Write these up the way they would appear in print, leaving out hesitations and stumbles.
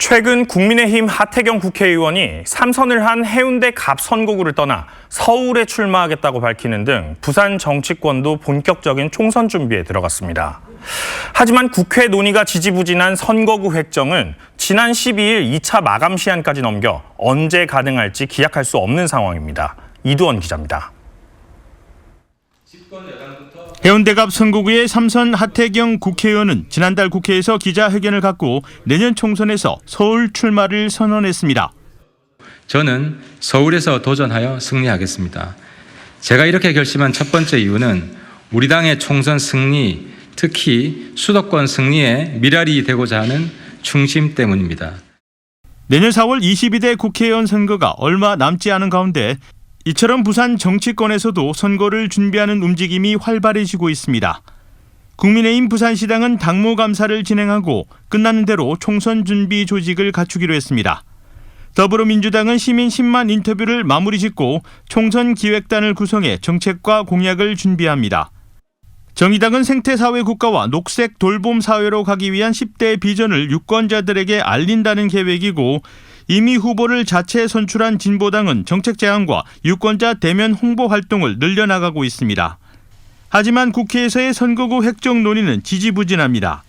최근 국민의힘 하태경 국회의원이 3선을 한 해운대 갑 선거구를 떠나 서울에 출마하겠다고 밝히는 등 부산 정치권도 본격적인 총선 준비에 들어갔습니다. 하지만 국회 논의가 지지부진한 선거구 획정은 지난 12일 2차 마감 시한까지 넘겨 언제 가능할지 기약할 수 없는 상황입니다. 이두원 기자입니다. 해운대갑 선거구의 3선 하태경 국회의원은 지난달 국회에서 기자회견을 갖고 내년 총선에서 서울 출마를 선언했습니다. 저는 서울에서 도전하여 승리하겠습니다. 제가 이렇게 결심한 첫 번째 이유는 우리 당의 총선 승리, 특히 수도권 승리에 미랄이 되고자 하는 충심 때문입니다. 내년 4월 22대 국회의원 선거가 얼마 남지 않은 가운데 이처럼 부산 정치권에서도 선거를 준비하는 움직임이 활발해지고 있습니다. 국민의힘 부산시당은 당무 감사를 진행하고 끝나는 대로 총선 준비 조직을 갖추기로 했습니다. 더불어민주당은 시민 10만 인터뷰를 마무리 짓고 총선 기획단을 구성해 정책과 공약을 준비합니다. 정의당은 생태사회 국가와 녹색 돌봄 사회로 가기 위한 10대 비전을 유권자들에게 알린다는 계획이고, 이미 후보를 자체 선출한 진보당은 정책 제안과 유권자 대면 홍보 활동을 늘려나가고 있습니다. 하지만 국회에서의 선거구 획정 논의는 지지부진합니다.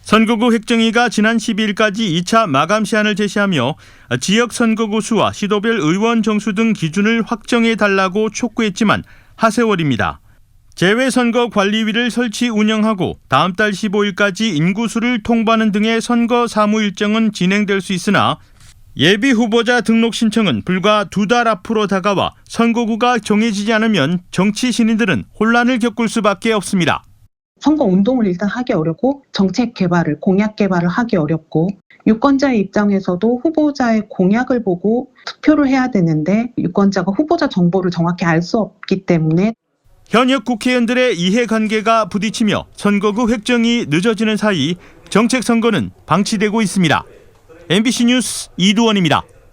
선거구 획정위가 지난 12일까지 2차 마감 시한을 제시하며 지역 선거구 수와 시도별 의원 정수 등 기준을 확정해달라고 촉구했지만 하세월입니다. 재외선거관리위를 설치 운영하고 다음 달 15일까지 인구수를 통보하는 등의 선거 사무 일정은 진행될 수 있으나 예비 후보자 등록 신청은 불과 2달 앞으로 다가와 선거구가 정해지지 않으면 정치 신인들은 혼란을 겪을 수밖에 없습니다. 선거 운동을 일단 하기 어렵고 정책 개발을, 공약 개발을 하기 어렵고 유권자의 입장에서도 후보자의 공약을 보고 투표를 해야 되는데 유권자가 후보자 정보를 정확히 알 수 없기 때문에 현역 국회의원들의 이해관계가 부딪히며 선거구 획정이 늦어지는 사이 정책 선거는 방치되고 있습니다. MBC 뉴스 이두원입니다.